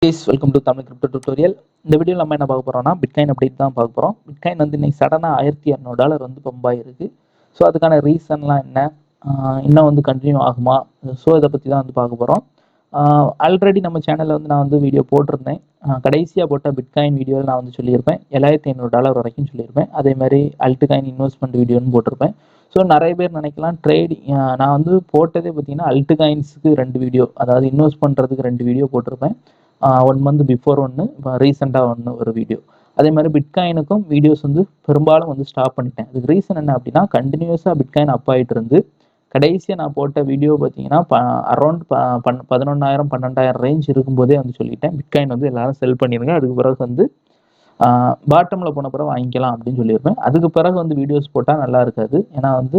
Guys, welcome to Tamil Crypto Tutorial. இந்த வீடியோவில் நம்ம என்ன பார்க்க போகிறோம்னா பிட்காயின் அப்டேட் தான் பார்க்க போகிறோம். பிட்காயின் வந்து இன்னைக்கு சடனாக $1200 வந்து பம்ப் ஆகிருக்கு. ஸோ அதுக்கான ரீசன்லாம் என்ன, இன்னும் வந்து கண்டினியூ ஆகுமா, ஸோ இதை பற்றி தான் வந்து பார்க்க போகிறோம். ஆல்ரெடி நம்ம சேனலில் வந்து நான் வந்து வீடியோ போட்டிருந்தேன். கடைசியாக போட்ட பிட்காயின் வீடியோவில் நான் வந்து சொல்லியிருப்பேன் $7500 வரைக்கும் சொல்லியிருப்பேன். அதே மாதிரி அல்ட்காயின் இன்வெஸ்ட்மெண்ட் வீடியோன்னு போட்டிருப்பேன். ஸோ நிறைய பேர் நினைக்கலாம் ட்ரேடிங், நான் வந்து போட்டதே பார்த்தீங்கன்னா அல்ட்காயின்ஸுக்கு 2 வீடியோ, அதாவது இன்வெஸ்ட் பண்ணுறதுக்கு 2 வீடியோ போட்டிருப்பேன். 1 மந்த் பிஃபோர் ஒன்று, இப்போ ரீசெண்டாக ஒரு வீடியோ. அதே மாதிரி பிட்காயினுக்கும் வீடியோஸ் வந்து பெரும்பாலும் வந்து ஸ்டாப் பண்ணிட்டேன். அதுக்கு ரீசன் என்ன அப்படின்னா, கண்டினியூஸாக பிட்காயின் அப் ஆகிட்டு இருந்து கடைசியாக நான் போட்ட வீடியோ பார்த்தீங்கன்னா அரௌண்ட் 11,000 12,000 ரேஞ்ச் இருக்கும்போதே வந்து சொல்லிட்டேன் பிட்காயின் வந்து எல்லாரும் செல் பண்ணிடுங்க, அதுக்கு பிறகு வந்து பாட்டமில் போன பிறகு வாங்கிக்கலாம் அப்படின்னு சொல்லியிருப்பேன். அதுக்கு பிறகு வந்து வீடியோஸ் போட்டால் நல்லா இருக்காது. ஏன்னா வந்து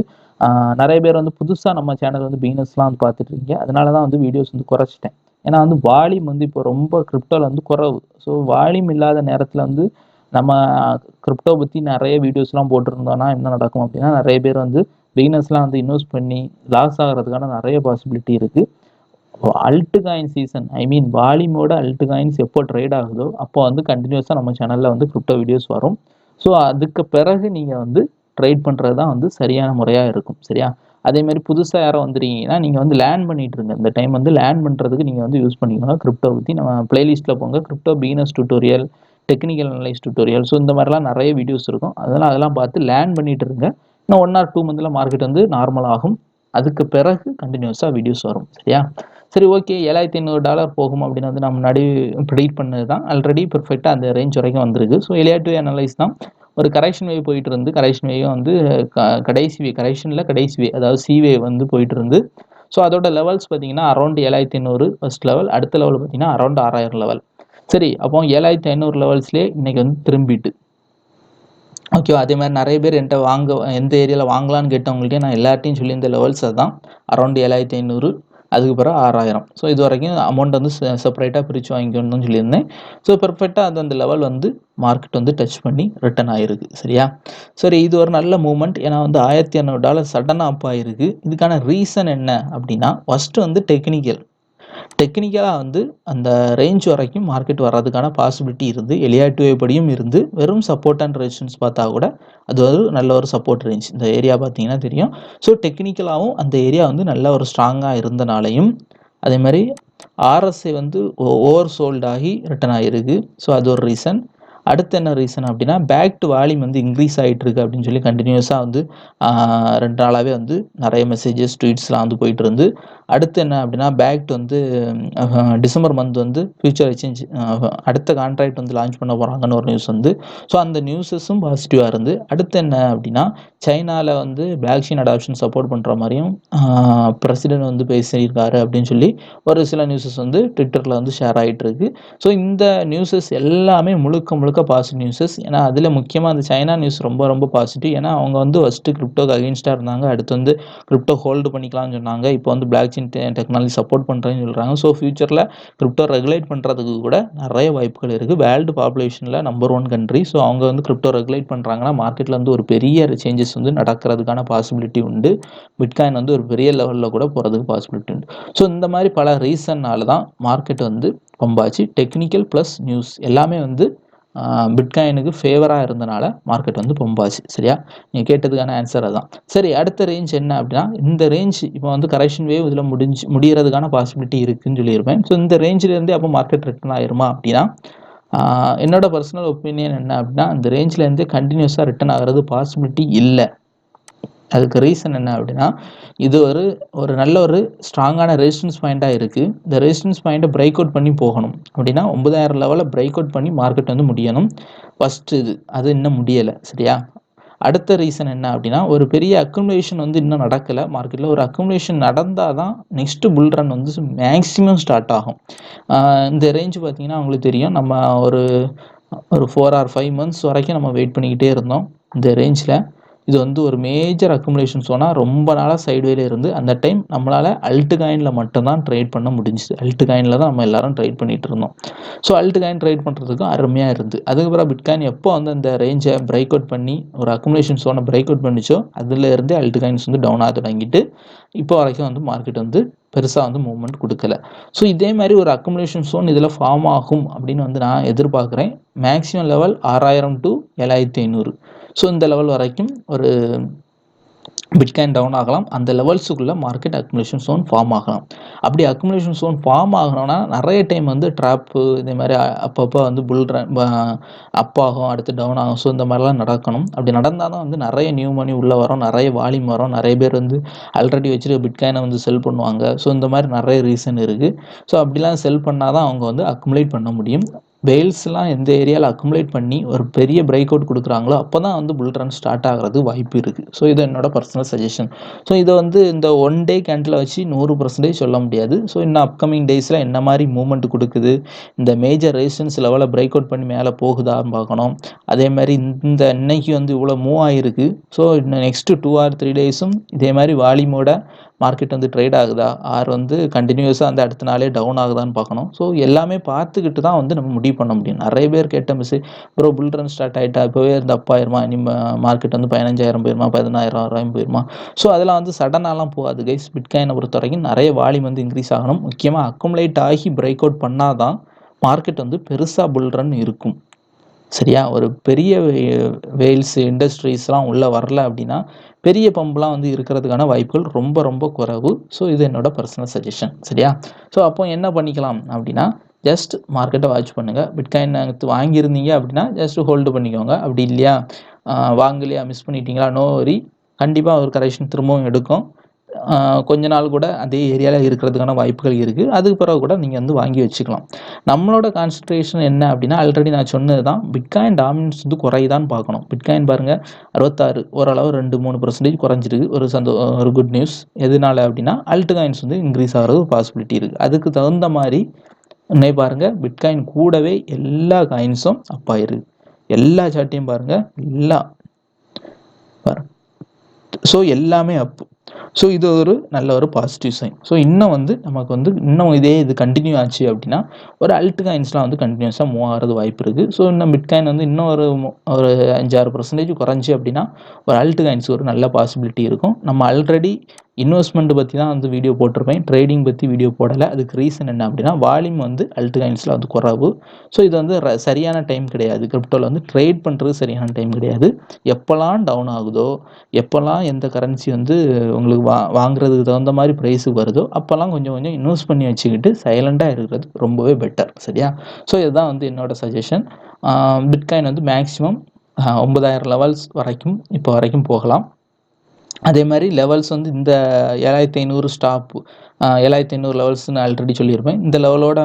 நிறைய பேர் வந்து புதுசாக நம்ம சேனல் வந்து பிகினர்ஸ்லாம் வந்து பார்த்துட்டு இருக்கீங்க. அதனால தான் வந்து வீடியோஸ் வந்து குறைச்சிட்டேன். ஏன்னா வந்து வால்யூம் வந்து இப்போ ரொம்ப கிரிப்டோவில் வந்து குறைவு. ஸோ வால்யூம் இல்லாத நேரத்தில் வந்து நம்ம கிரிப்டோ பற்றி நிறைய வீடியோஸ்லாம் போட்டிருந்தோம்னா என்ன நடக்கும் அப்படின்னா, நிறைய பேர் வந்து பிகினர்ஸ்லாம் வந்து இன்வெஸ்ட் பண்ணி லாஸ் ஆகிறதுக்கான நிறைய பாசிபிலிட்டி இருக்குது. அல்ட்காயின் சீசன், ஐ மீன் வால்யூமோட அல்ட்காயின்ஸ் எப்போ ட்ரேட் ஆகுதோ அப்போ வந்து கண்டினியூஸாக நம்ம சேனலில் வந்து கிரிப்டோ வீடியோஸ் வரும். ஸோ அதுக்கு பிறகு நீங்கள் வந்து ட்ரேட் பண்ணுறது தான் வந்து சரியான முறையாக இருக்கும். சரியா? அதேமாதிரி புதுசாக யாரும் வந்துருக்கீங்கன்னா நீங்கள் வந்து லேர்ன் பண்ணிட்டு இருங்க. இந்த டைம் வந்து லேர்ன் பண்ணுறதுக்கு நீங்கள் வந்து யூஸ் பண்ணிக்கணும். கிரிப்டோ பற்றி நம்ம பிளேலிஸ்ட்டில் போங்க, crypto beginners tutorial, technical analyse tutorial, so இந்த மாதிரிலாம் நிறைய வீடியோஸ் இருக்கும். அதெல்லாம் பார்த்து லேர்ன் பண்ணிட்டு இருங்க. இன்னும் 1 or 2 மந்தில் மார்க்கெட் வந்து நார்மல் ஆகும். அதுக்கு பிறகு கண்டினியூஸாக வீடியோஸ் வரும். சரியா? சரி, ஓகே. $7,500 போகும் அப்படின்னு வந்து நான் முன்னாடி ப்ரெடிக்ட் பண்ணது தான். ஆல்ரெடி பெர்ஃபெக்டாக அந்த ரேஞ்ச் வரைக்கும் வந்திருக்கு. ஸோ எலியாட் வேவ் அனலைஸ் தான். ஒரு கரெக்ஷன் வேவ் போயிட்டு இருந்து, கரெக்ஷன் வேவ் வந்து கடைசி வே, கரெக்ஷனில் கடைசி வே, அதாவது சி வேவ் வந்து போயிட்டு இருந்து. ஸோ அதோட லெவல்ஸ் பார்த்தீங்கன்னா அரௌண்ட் 7,500 ஃபர்ஸ்ட் லெவல், அடுத்த லெவல் பார்த்தீங்கன்னா அரௌண்ட் 6,000 லெவல். சரி, அப்போ 7,500 லெவல்ஸ்லேயே இன்னைக்கு வந்து திரும்பிட்டு ஓகேவா. அதே மாதிரி நிறைய பேர் என்கிட்ட எந்த ஏரியாவில் வாங்கலான்னு கேட்டவங்கள்ட்டே நான் எல்லார்ட்டையும் சொல்லி இந்த லெவல்ஸ் தான் அரௌண்ட் 7,500, அதுக்கு பிறகு 6,000. ஸோ இது வரைக்கும் அமௌண்ட் வந்து செப்பரேட்டாக பிரித்து வாங்கிக்கணும்னு சொல்லியிருந்தேன். ஸோ பெர்ஃபெக்டாக அது அந்த லெவல் வந்து மார்க்கெட் வந்து டச் பண்ணி ரிட்டர்ன் ஆகிருக்கு. சரியா? சரி, இது ஒரு நல்ல மூமெண்ட். ஏன்னா வந்து $1,500 சடனாக அப் ஆகிருக்கு. இதுக்கான ரீசன் என்ன அப்படின்னா, ஃபஸ்ட்டு வந்து டெக்னிக்கலாக வந்து அந்த ரேஞ்ச் வரைக்கும் மார்க்கெட் வர்றதுக்கான பாசிபிலிட்டி இருந்து, எலியாட் வேவ் படியும் இருந்து, வெறும் சப்போர்ட் அண்ட் ரெசிஸ்டன்ஸ் பார்த்தா கூட அது ஒரு நல்ல ஒரு சப்போர்ட் ரேஞ்ச். இந்த ஏரியா பார்த்தீங்கன்னா தெரியும். ஸோ டெக்னிக்கலாகவும் அந்த ஏரியா வந்து நல்ல ஒரு ஸ்ட்ராங்காக இருந்தனாலையும், அதே மாதிரி ஆர்எஸ்ஐ வந்து ஓவர் சோல்ட் ஆகி ரிட்டர்ன் ஆகிருக்கு. ஸோ அது ஒரு ரீசன். அடுத்து என்ன ரீசன் அப்படின்னா, பேக் டு வால்யூம் வந்து இன்க்ரீஸ் ஆகிட்டு இருக்கு அப்படின்னு சொல்லி கண்டினியூஸாக வந்து 2 நாளாகவே வந்து நிறைய மெசேஜஸ் ட்வீட்ஸ்லாம் வந்து போயிட்டு இருந்து. அடுத்து என்ன அப்படின்னா, பேக் வந்து டிசம்பர் மந்த் வந்து ஃபியூச்சர் எக்ஸ்சேஞ்ச் அடுத்த கான்ட்ராக்ட் வந்து லான்ச் பண்ண போகிறாங்கன்னு ஒரு நியூஸ் வந்து. ஸோ அந்த நியூஸஸும் பாசிட்டிவாக இருந்து. அடுத்து என்ன அப்படின்னா, சைனாவில் வந்து பிளாக்செயின் அடாப்ஷன் சப்போர்ட் பண்ணுற மாதிரியும் பிரசிடென்ட் வந்து பேசியிருக்காரு அப்படின்னு சொல்லி ஒரு சில நியூஸஸ் வந்து ட்விட்டரில் வந்து ஷேர் ஆகிட்டு இருக்கு. ஸோ இந்த நியூஸஸ் எல்லாமே முழுக்க பாசிட்டிவ் நியூஸஸ். ஏன்னா அதில் முக்கியமாக அந்த சைனா நியூஸ் ரொம்ப பாசிட்டிவ். ஏன்னா அவங்க வந்து ஃபஸ்ட்டு கிரிப்டோக்கு அகெயின்ஸ்டாக இருந்தாங்க, அடுத்து வந்து கிரிப்டோ ஹோல்டு பண்ணிக்கலாம்னு சொன்னாங்க, இப்போ வந்து பிளாக்செயின் டெக்னாலஜி சப்போர்ட் பண்ணுறேன்னு சொல்கிறாங்க. ஸோ ஃபியூச்சரில் கிரிப்டோ ரெகுலேட் பண்ணுறதுக்கு கூட நிறைய வாய்ப்புகள் இருக்குது. வேர்ல்டு பாப்புலேஷனில் நம்பர் 1 கண்ட்ரி. ஸோ அவங்க வந்து கிரிப்டோ ரெகுலேட் பண்ணுறாங்கன்னா மார்க்கெட்டில் வந்து ஒரு பெரிய சேஞ்சஸ் வந்து நடக்கிறதுக்கான பாசிபிலிட்டி உண்டு. பிட்காயின் வந்து ஒரு பெரிய லெவலில் கூட போகிறதுக்கு பாசிபிலிட்டி உண்டு. ஸோ இந்த மாதிரி பல ரீசன்னால தான் மார்க்கெட் வந்து பம்பாச்சு. டெக்னிக்கல் ப்ளஸ் நியூஸ் எல்லாமே வந்து பிட்காயினுக்கு ஃபேவராக இருந்தனால மார்க்கெட் வந்து பம்பாச்சு. சரியா? நீங்கள் கேட்டதுக்கான ஆன்சர் அதான். சரி, அடுத்த ரேஞ்ச் என்ன அப்படின்னா, இந்த ரேஞ்ச் இப்போ வந்து கரெக்ஷன் வேவ் இதில் முடியறதுக்கான பாசிபிலிட்டி இருக்குன்னு சொல்லியிருப்பேன். ஸோ இந்த ரேஞ்சிலேருந்தே அப்போ மார்க்கெட் ரிட்டர்ன் ஆயிருமா அப்படின்னா, என்னோட பர்சனல் ஒப்பீனியன் என்ன அப்படின்னா, இந்த ரேஞ்சிலேருந்து கண்டினியூஸாக ரிட்டர்ன் ஆகிறது பாசிபிலிட்டி இல்லை. அதுக்கு ரீசன் என்ன அப்படின்னா, இது ஒரு நல்ல ஒரு ஸ்ட்ராங்கான ரெசிஸ்டன்ஸ் பாயிண்ட்டாக இருக்குது. இந்த ரெசிஸ்டன்ஸ் பாயிண்ட்டை பிரேக் அவுட் பண்ணி போகணும் அப்படின்னா 9,000 லெவலில் பிரேக் அவுட் பண்ணி மார்க்கெட் வந்து முடியணும். ஃபஸ்ட்டு அது இன்னும் முடியலை. சரியா? அடுத்த ரீசன் என்ன அப்படின்னா, ஒரு பெரிய அக்குமுலேஷன் வந்து இன்னும் நடக்கலை மார்க்கெட்டில். ஒரு அக்குமுலேஷன் நடந்தால் தான் நெக்ஸ்ட்டு புல் ரன் வந்து மேக்ஸிமம் ஸ்டார்ட் ஆகும். இந்த ரேஞ்சு பார்த்தீங்கன்னா உங்களுக்கு தெரியும், நம்ம ஒரு 4 or 5 months வரைக்கும் நம்ம வெயிட் பண்ணிக்கிட்டே இருந்தோம் இந்த ரேஞ்சில். இது வந்து ஒரு மேஜர் அக்குமுலேஷன் ஸோனா ரொம்ப நாளாக சைடுவேல இருந்து அந்த டைம் நம்மளால் அல்ட் காயினில் மட்டும்தான் ட்ரேட் பண்ண முடிஞ்சுது. அல்ட் காயினில் தான் நம்ம எல்லாரும் ட்ரேட் பண்ணிட்டு இருந்தோம். ஸோ அல்ட் காயின் ட்ரேட் பண்ணுறதுக்கும் அருமையாக இருந்து அதுக்கப்புறம் பிட்காயின் எப்போ வந்து அந்த ரேஞ்சை பிரேக் அவுட் பண்ணி ஒரு அக்குமுலேஷன் ஸோனை பிரேக் அவுட் பண்ணிச்சோ அதுலேருந்து அல்ட் காயின்ஸ் வந்து டவுன் ஆக தொடங்கிட்டு இப்போ வரைக்கும் வந்து மார்க்கெட் வந்து பெருசாக வந்து மூவ்மெண்ட் கொடுக்கல. ஸோ இதே மாதிரி ஒரு அக்குமுலேஷன் ஸோன் இதில் ஃபார்ம் ஆகும் அப்படின்னு வந்து நான் எதிர்பார்க்குறேன். Maximum level 6000 to 7500. ஸோ இந்த லெவல் வரைக்கும் ஒரு பிட்காயின் டவுன் ஆகலாம். அந்த லெவல்ஸுக்குள்ளே மார்க்கெட் அக்குமுலேஷன் ஸோன் ஃபார்ம் ஆகலாம். அப்படி அக்குமுலேஷன் ஸோன் ஃபார்ம் ஆகணும்னா நிறைய டைம் வந்து ட்ராப்பு இதே மாதிரி அப்பப்போ வந்து அப் ஆகும், அடுத்து டவுன் ஆகும். ஸோ இந்த மாதிரிலாம் நடக்கணும். அப்படி நடந்தால் தான் வந்து நிறைய நியூ மணி உள்ளே வரும், நிறைய வால்யூம் வரும், நிறைய பேர் வந்து ஆல்ரெடி வச்சுருக்க பிட்காயினை வந்து செல் பண்ணுவாங்க. ஸோ இந்த மாதிரி நிறைய ரீசன் இருக்குது. ஸோ அப்படிலாம் செல் பண்ணால் தான் அவங்க வந்து அக்குமுலேட் பண்ண முடியும். வேல்ஸ்லாம் எந்த ஏரியாவில் அக்குமுலேட் பண்ணி ஒரு பெரிய பிரேக் அவுட் கொடுக்குறாங்களோ அப்போ தான் வந்து புல் ரன் ஸ்டார்ட் ஆகிறது வாய்ப்பு இருக்குது. ஸோ இது என்னோட பர்சனல் சஜஷன். ஸோ இதை வந்து இந்த ஒன் டே கேண்டில் வச்சு 100% சொல்ல முடியாது. ஸோ இன்னும் அப்கமிங் டேஸில் என்ன மாதிரி மூவ்மெண்ட் கொடுக்குது, இந்த மேஜர் ரெசிஸ்டன்ஸ் லெவலில் பிரேக் அவுட் பண்ணி மேலே போகுதான்னு பார்க்கணும். அதே மாதிரி இன்னைக்கு வந்து இவ்வளோ மூவ் ஆகிருக்கு. ஸோ இன்னும் நெக்ஸ்ட்டு 2 or 3 டேஸும் இதே மாதிரி வால்யூமோட மார்க்கெட் வந்து ட்ரேட் ஆகுதா ஆர் வந்து கண்டினியூஸாக அந்த அடுத்த நாளே டவுன் ஆகுதான்னு பார்க்கணும். ஸோ எல்லாமே பார்த்துக்கிட்டு தான் வந்து நம்ம முடிவு பண்ண முடியும். நிறைய பேர் கேட்ட மெசேஜ், ப்ரோ புல் ரன் ஸ்டார்ட் ஆகிட்டா இப்போவே இருந்து அப்பாயிருமா, இனி மார்க்கெட் வந்து 15,000 போயிருமா, 16,000 போயிருமா? ஸோ அதெல்லாம் வந்து சடனாலாம் போகாது கைஸ். பிட்காயினை பொறுத்த வரைக்கும் நிறைய வால்யூம் வந்து இன்க்ரீஸ் ஆகணும். முக்கியமாக அக்குமுலேட் ஆகி பிரேக் அவுட் பண்ணால் தான் மார்க்கெட் வந்து பெருசாக புல் ரன் இருக்கும். சரியா? ஒரு பெரிய வேல்ஸ் இண்டஸ்ட்ரீஸ்லாம் உள்ளே வரல அப்படின்னா பெரிய பம்பெலாம் வந்து இருக்கிறதுக்கான வாய்ப்புகள் ரொம்ப ரொம்ப குறைவு. ஸோ இது என்னோட பர்சனல் சஜஷன். சரியா? ஸோ அப்போ என்ன பண்ணிக்கலாம் அப்படின்னா, ஜஸ்ட் மார்க்கெட்டை வாட்ச் பண்ணுங்கள். பிட்காயின் வாங்கியிருந்தீங்க அப்படின்னா ஜஸ்ட் ஹோல்டு பண்ணிக்கோங்க. அப்படி இல்லையா, வாங்கலையா, மிஸ் பண்ணிட்டீங்களா, நோ வரி. கண்டிப்பாக ஒரு கரெக்ஷன் திரும்பவும் எடுக்கும். கொஞ்ச நாள் கூட அதே ஏரியாவில் இருக்கிறதுக்கான வாய்ப்புகள் இருக்குது. அதுக்கு பிறகு கூட நீங்கள் வந்து வாங்கி வச்சுக்கலாம். நம்மளோட கான்சன்ட்ரேஷன் என்ன அப்படின்னா, ஆல்ரெடி நான் சொன்னது தான், பிட்காயின் டாமினன்ஸ் வந்து குறையுதான்னு பார்க்கணும். பிட்காயின் பாருங்கள் 66, ஓரளவு 2-3% குறைஞ்சிருக்கு. ஒரு குட் நியூஸ். எதனால அப்படின்னா அல்ட் காயின்ஸ் வந்து இன்க்ரீஸ் ஆகிறது பாசிபிலிட்டி இருக்குது. அதுக்கு தகுந்த மாதிரி இன்னைக்கு பாருங்கள் பிட்காயின் கூடவே எல்லா காயின்ஸும் அப் ஆயிருக்கு. எல்லா சார்ட்டையும் பாருங்கள், ஸோ எல்லாமே அப்பு. ஸோ இது ஒரு நல்ல ஒரு பாசிட்டிவ் சைன். ஸோ இன்னும் வந்து நமக்கு வந்து இன்னும் இது கண்டினியூ ஆச்சு அப்படின்னா ஒரு அல்ட் காயின்ஸ்லாம் வந்து கண்டினியூஸாக மூவ் ஆகிறது வாய்ப்பு இருக்குது. ஸோ இன்னும் பிட்காயின் வந்து இன்னும் ஒரு 5-6% குறைஞ்சி அப்படின்னா ஒரு அல்ட் காயின்ஸ் ஒரு நல்ல பாசிபிலிட்டி இருக்கும். நம்ம ஆல்ரெடி இன்வெஸ்ட்மெண்ட் பற்றி தான் வந்து வீடியோ போட்டிருப்பேன், ட்ரேடிங் பற்றி வீடியோ போடலை. அதுக்கு ரீசன் என்ன அப்படின்னா வால்யூம் வந்து அல்ட் காயின்ஸில் வந்து குறைவு. ஸோ இது வந்து சரியான டைம் கிடையாது. கிரிப்டோவில் வந்து ட்ரேட் பண்ணுறது சரியான டைம் கிடையாது. எப்போல்லாம் டவுன் ஆகுதோ, எப்போல்லாம் எந்த கரன்சி வந்து உங்களுக்கு வாங்குறதுக்கு தகுந்த மாதிரி ப்ரைஸுக்கு வருதோ அப்போல்லாம் கொஞ்சம் கொஞ்சம் இன்வெஸ்ட் பண்ணி வச்சுக்கிட்டு சைலண்ட்டாக இருக்கிறது ரொம்பவே பெட்டர். சரியா? ஸோ இதுதான் வந்து என்னோட சஜஷன். பிட்காயின் வந்து மேக்ஸிமம் 9,000 லெவல்ஸ் வரைக்கும் இப்போ வரைக்கும் போகலாம். அதே மாதிரி லெவல்ஸ் வந்து இந்த 7,500 ஸ்டாப்பு, 7,500 லெவல்ஸ்னு ஆல்ரெடி சொல்லியிருப்பேன். இந்த லெவலோட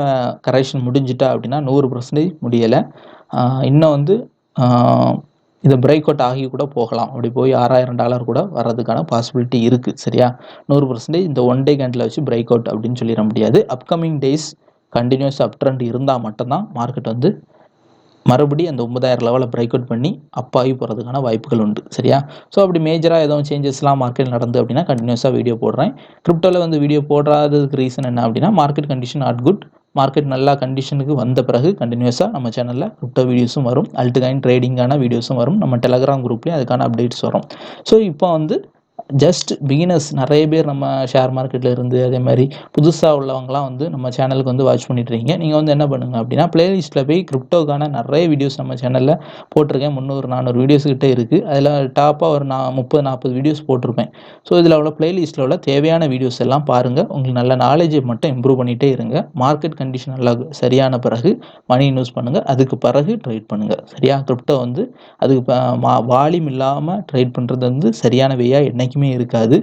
கரெக்ஷன் முடிஞ்சிட்டா அப்படின்னா 100% முடியலை. இன்னும் வந்து இதை பிரேக் அவுட் ஆகி கூட போகலாம். அப்படி போய் $6,000 கூட வர்றதுக்கான பாசிபிலிட்டி இருக்குது. சரியா? 100% இந்த ஒன் டே கேண்டில் வச்சு பிரேக் அவுட் அப்படின்னு சொல்லிட முடியாது. Upcoming days continues up trend இருந்தால் மட்டும்தான் மார்க்கெட் வந்து மறுபடியும் அந்த 9,000 லெவலை பிரேக் அவுட் பண்ணி அப்பாகி போகிறதுக்கான வாய்ப்புகள் உண்டு. சரியா? ஸோ அப்படி மேஜராக எதுவும் சேஞ்சஸ்லாம் மார்க்கெட் நடந்து அப்படின்னா கண்டினியூஸாக வீடியோ போடுறேன். கிரிப்டோவில் வந்து வீடியோ போடாததுக்கு ரீசன் என்ன அப்படின்னா market condition not good. Market நல்லா கண்டிஷனுக்கு வந்த பிறகு கண்டினியூஸாக நம்ம சேனலில் கிரிப்டோ வீடியோஸும் வரும், அல்ட் காயின் ட்ரேடிங்கான வீடியோஸும் வரும். நம்ம டெலகிராம் குரூப்லேயும் அதுக்கான அப்டேட்ஸ் வரும். ஸோ இப்போ வந்து ஜஸ்ட் பிகினர்ஸ் நிறைய பேர் நம்ம ஷேர் மார்க்கெட்டில் இருந்து அதே மாதிரி புதுசாக உள்ளவங்களாம் வந்து நம்ம சேனலுக்கு வந்து வாட்ச் பண்ணிட்டுருக்கீங்க. நீங்கள் வந்து என்ன பண்ணுங்கள் அப்படின்னா பிளேலிஸ்ட்டில் போய் கிரிப்டோக்கான நிறைய வீடியோஸ் நம்ம சேனலில் போட்டிருக்கேன். 300-400 வீடியோஸ் கிட்டே இருக்குது. அதில் டாப்பாக ஒரு 30-40 வீடியோஸ் போட்டிருப்பேன். ஸோ இதில் உள்ள பிளேலிஸ்ட்டில் உள்ள தேவையான வீடியோஸ் எல்லாம் பாருங்கள். உங்களுக்கு நல்ல நாலேஜை மட்டும் இம்ப்ரூவ் பண்ணிகிட்டே இருங்க. மார்க்கெட் கண்டிஷன் நல்லா சரியான பிறகு மணி இன்வெஸ்ட் பண்ணுங்கள். அதுக்கு பிறகு ட்ரேட் பண்ணுங்கள். சரியா? கிரிப்டோ வந்து அதுக்கு வால்யூம் இல்லாமல் ட்ரேட் பண்ணுறது வந்து சரியான வேயாக என்றைக்குமே இருக்காது.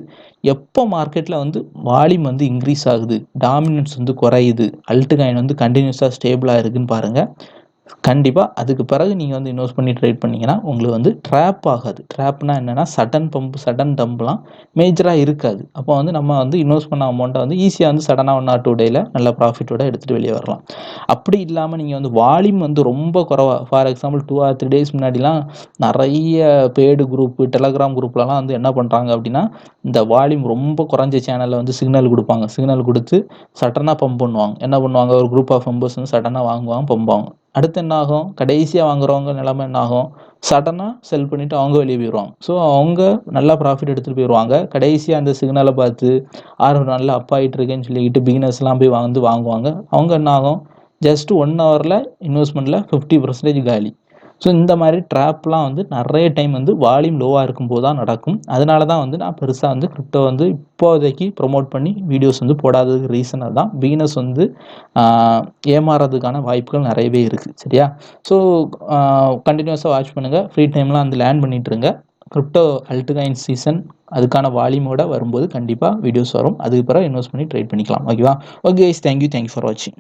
எப்போ மார்க்கெட்டில் வந்து வால்யூம் வந்து இன்க்ரீஸ் ஆகுது, டாமினன்ஸ் வந்து குறையுது, அல்ட் காயின் வந்து கண்டினியூஸாக ஸ்டேபிளாக இருக்குன்னு பாருங்கள். கண்டிப்பா அதுக்கு பிறகு நீங்க வந்து இன்வெஸ்ட் பண்ணி ட்ரேட் பண்ணீங்கன்னா, உங்களுக்கு வந்து ட்ராப் ஆகாது. ட்ராப்னா என்னன்னா, சடன் பம்ப், சடன் டம்ப்லாம் மேஜரா இருக்காது. அப்போ வந்து நம்ம வந்து இன்வெஸ்ட் பண்ண அமௌண்ட்ட வந்து ஈஸியா வந்து சடனா 1 ஆர் 2 டேல நல்ல ப்ராஃபிட்டோட எடுத்துட்டு வெளிய வரலாம். அப்படி இல்லாம நீங்க வந்து வால்யூம் வந்து ரொம்ப குறைவா ஃபார் எக்ஸாம்பிள் 2 ஆர் 3 டேஸ் முன்னாடிலாம் நெறைய பெய்டு குரூப், டெலகிராம் குரூப்லலாம் வந்து என்ன பண்றாங்க அப்படின்னா, இந்த வால்யூம் ரொம்ப குறைஞ்ச சேனல்ல வந்து சிக்னல் குடுப்பாங்க. சிக்னல் குடுத்து சடனா பம்ப் பண்ணுவாங்க. என்ன பண்ணுவாங்க, ஒரு குரூப் ஆஃப் மெம்பர்ஸ் வந்து சடனா வாங்குவாங்க, பம்ப் ஆகும். அடுத்து என்ன ஆகும், கடைசியா வாங்குறவங்க நிலைமை என்ன ஆகும், சடனா செல் பண்ணிட்டு அவங்க வெளிய போயிருவாங்க. ஸோ அவங்க நல்லா ப்ராஃபிட் எடுத்துட்டு போயிருவாங்க. கடைசியா அந்த சிக்னல பார்த்து நல்லா அப் ஆயிட்டு இருக்கேன்னு சொல்லிக்கிட்டு பிகினர்ஸ்லாம் போய் வந்து வாங்குவாங்க. அவங்க என்ன ஆகும், ஜஸ்ட் 1 ஹவர்ல இன்வெஸ்ட்மெண்ட்ல 50% காலி. ஸோ இந்த மாரி ட்ராப்லாம் வந்து நெறைய டைம் வந்து வால்யூம் லோவா இருக்கும்போது தான் நடக்கும். அதனால தான் வந்து நான் பெருசா வந்து கிரிப்டோ வந்து இப்போதைக்கு ப்ரமோட் பண்ணி வீடியோஸ் வந்து போடாததுக்கு ரீசன் அதான். பிகினர்ஸ் வந்து ஆ ஏமாறதுக்கான வாய்ப்புகள் நெறையவே இருக்கு. சரியா? ஸோ கன்டினியூஸா வாட்ச் பண்ணுங்க. ஃப்ரீ டைம்லாம் வந்து லேர்ன் பண்ணிட்டு இருங்க. கிரிப்டோ அல்ட்காயின் சீசன் அதுக்கான வால்யூமோட வரும்போது கண்டிப்பா வீடியோஸ் வரும். அதுக்கு பிறகு இன்வெஸ்ட் பண்ணி ட்ரேட் பண்ணிக்கலாம். ஓகேவா? Okay guys, thank you for வாட்சிங்.